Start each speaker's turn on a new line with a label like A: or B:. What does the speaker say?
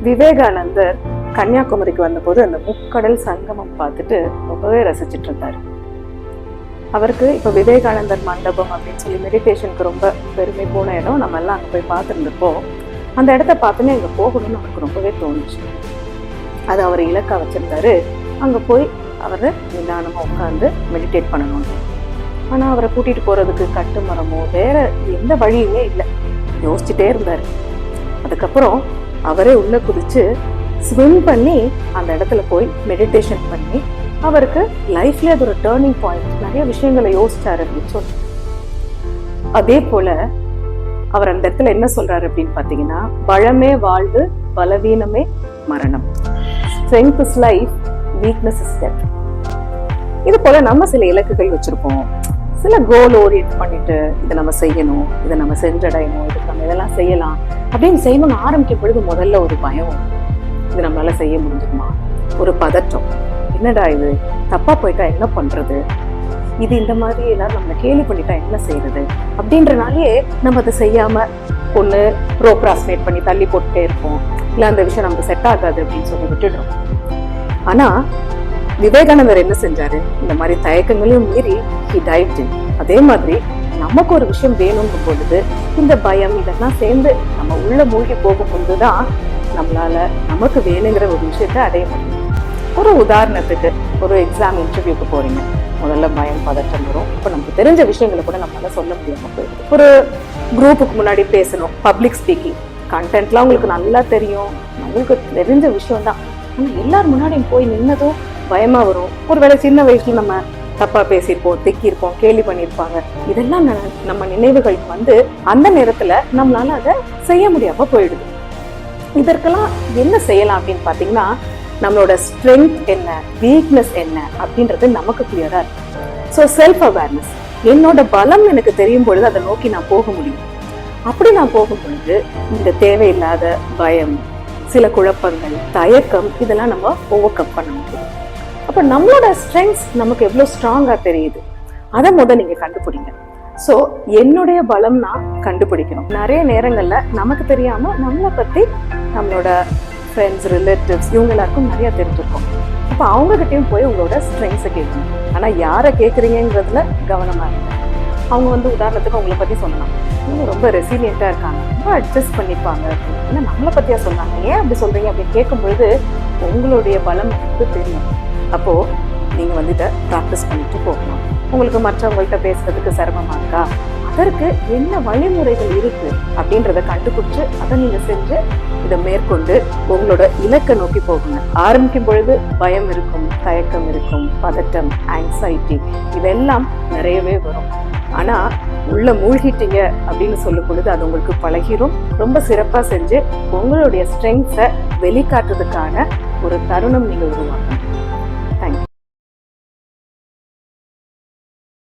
A: விவேகானந்தர் கன்னியாகுமரிக்கு வந்தபோது அந்த முக்கடல் சங்கமம் பார்த்துட்டு ரொம்பவே ரசிச்சுட்டு இருந்தாரு. அவருக்கு இப்ப விவேகானந்தர் மண்டபம் அப்படின்னு சொல்லி மெடிடேஷனுக்கு ரொம்ப பெருமை போன இடம், நம்ம எல்லாம் அங்க போய் பார்த்துருந்தப்போ அந்த இடத்த பார்த்துன்னு அங்க போகணும்னு அவருக்கு ரொம்பவே தோணுச்சு. அது அவர் இலக்கா வச்சிருந்தாரு. அங்க போய் அவர் நிதானமா உட்காந்து மெடிடேட் பண்ணணும். ஆனா அவரை கூட்டிட்டு போறதுக்கு கட்டுமரமோ வேற எந்த வழியுமே இல்லை. யோசிச்சுட்டே இருந்தாரு. அதுக்கப்புறம் அவரே உள்ள குதிச்சு ஸ்விம் பண்ணி அந்த இடத்துல போய் மெடிடேஷன் பண்ணி அவருக்கு லைஃப்ல அது ஒரு டேர்னிங் பாயிண்ட், நிறைய விஷயங்களை யோசிச்சாரு அப்படின்னு சொல்லி. அதே போல அவர் அந்த இடத்துல என்ன சொல்றாரு அப்படின்னு பாத்தீங்கன்னா, பலமே வாழ்வு, பலவீனமே மரணம். Strength is life, weakness is death. இது போல நம்ம சில இலக்குகள் வச்சிருப்போம், சில கோல் ஓரியன்ட் பண்ணிட்டு இதை நம்ம செய்யணும், இதை நம்ம சென்றடையணும், இதுக்கு நம்ம இதெல்லாம் செய்யலாம் அப்படின்னு செய்யணும்னு ஆரம்பிக்கும் பொழுது முதல்ல ஒரு பயம், இது நம்மளால செய்ய முடிஞ்சுமா, ஒரு பதற்றம், என்னடா இது தப்பா போயிட்டா என்ன பண்றது, இது இந்த மாதிரி எல்லாரும் நம்ம கேலி பண்ணிட்டா என்ன செய்யறது அப்படின்றனாலேயே நம்ம அதை செய்யாம ஒண்ணு ப்ரோக்ராஸ்டினேட் பண்ணி தள்ளி போட்டுட்டே இருப்போம், இல்ல அந்த விஷயம் நமக்கு செட் ஆகாது அப்படின்னு சொல்லி விட்டுடுறோம். ஆனா விவேகானந்தர் என்ன செஞ்சாரு, இந்த மாதிரி தயக்கங்களையும் மீறி he dived in. அதே மாதிரி நமக்கு ஒரு விஷயம் வேணும்னும் பொழுது இந்த பயம் இதெல்லாம் சேர்ந்து நம்ம உள்ள மூழ்கி போகும் பொழுதுதான் நம்மளால நமக்கு வேணுங்கிற ஒரு விஷயத்த அடைய முடியும். ஒரு உதாரணத்துக்கு, ஒரு எக்ஸாம் இன்டர்வியூக்கு போறீங்க, முதல்ல பயம் பதற்றம் வரும். இப்போ நமக்கு தெரிஞ்ச விஷயங்களை கூட நம்மளால சொல்ல முடியாம போயிடுது. ஒரு குரூப்புக்கு முன்னாடி பேசணும், பப்ளிக் ஸ்பீக்கிங், கண்டென்ட்லாம் உங்களுக்கு நல்லா தெரியும், நம்மளுக்கு தெரிஞ்ச விஷயம் தான், ஆனால் எல்லாரும் முன்னாடியும் போய் நின்னதும் பயமா வரும். ஒருவேளை சின்ன வயசுல நம்ம தப்பா பேசியிருப்போம், திக்கிருப்போம், கேலி பண்ணியிருப்பாங்க, இதெல்லாம் நம்ம நினைவுகளுக்கு வந்து அந்த நேரத்துல நம்மளால அதை செய்ய முடியாம போயிடுது. இதற்கெல்லாம் என்ன செய்யலாம் அப்படின்னு பாத்தீங்கன்னா, நம்மளோட ஸ்ட்ரென்த் என்ன, வீக்னஸ் என்ன அப்படின்றது நமக்கு கிளியரா இருக்கு. ஸோ செல்ஃப் அவேர்னஸ், என்னோட பலம் எனக்கு தெரியும் பொழுது அதை நோக்கி நான் போக முடியும். அப்படி நான் போகும் பொழுது இந்த தேவையில்லாத பயம், சில குழப்பங்கள், தயக்கம், இதெல்லாம் நம்ம ஓவர் கம் பண்ண முடியும். அப்ப நம்மளோட ஸ்ட்ரென்த்ஸ் நமக்கு எவ்வளவு ஸ்ட்ராங்கா தெரியுது, அதை நீங்க கண்டுபிடிங்க. ஸோ என்னுடைய பலம் நான் கண்டுபிடிக்கணும். நிறைய நேரங்கள்ல நமக்கு தெரியாம நம்மளை பத்தி நம்மளோட ஃப்ரெண்ட்ஸ், ரிலேட்டிவ்ஸ் இவங்க எல்லாருக்கும் நிறைய தெரிஞ்சிருக்கும். அப்ப அவங்க கிட்டயும் போய் உங்களோட ஸ்ட்ரென்த்ஸை கேட்கணும். ஆனா யாரை கேட்குறீங்கிறதுல கவனமா இருக்கு. அவங்க உதாரணத்துக்கு உங்களை பத்தி சொல்லலாம், இவங்க ரொம்ப ரெசிலியண்டா இருக்காங்க, ரொம்ப அட்ஜஸ்ட் பண்ணிப்பாங்க அப்படின்னு நம்மளை பத்தியா சொன்னாங்க, ஏன் அப்படி சொல்றீங்க அப்படின்னு கேட்கும் பொழுது உங்களுடைய பலம் எனக்கு தெரியும். அப்போ நீங்க இதை ப்ராக்டிஸ் பண்ணிட்டு போகணும். உங்களுக்கு மற்றவங்கள்ட்ட பேசுறதுக்கு சிரமமா இருக்கா, அதற்கு என்ன வழிமுறைகள் இருக்கு அப்படின்றத கண்டுபிடிச்சு அதை நீங்க செஞ்சு இதை மேற்கொண்டு உங்களோட இலக்கை நோக்கி போகுங்க. ஆரம்பிக்கும் பொழுது பயம் இருக்கும், தயக்கம் இருக்கும், பதட்டம், ஆங்ஸைட்டி, இதெல்லாம் நிறையவே வரும். ஆனா உள்ள மூழ்கிட்டீங்க அப்படின்னு சொல்லும் பொழுது அது உங்களுக்கு பழகிரும். ரொம்ப சிறப்பா செஞ்சு உங்களுடைய ஸ்ட்ரென்த்ஸை வெளிக்காட்டுறதுக்கான ஒரு தருணம் நீங்க உருவாக்கணும். தேங்க்யூ.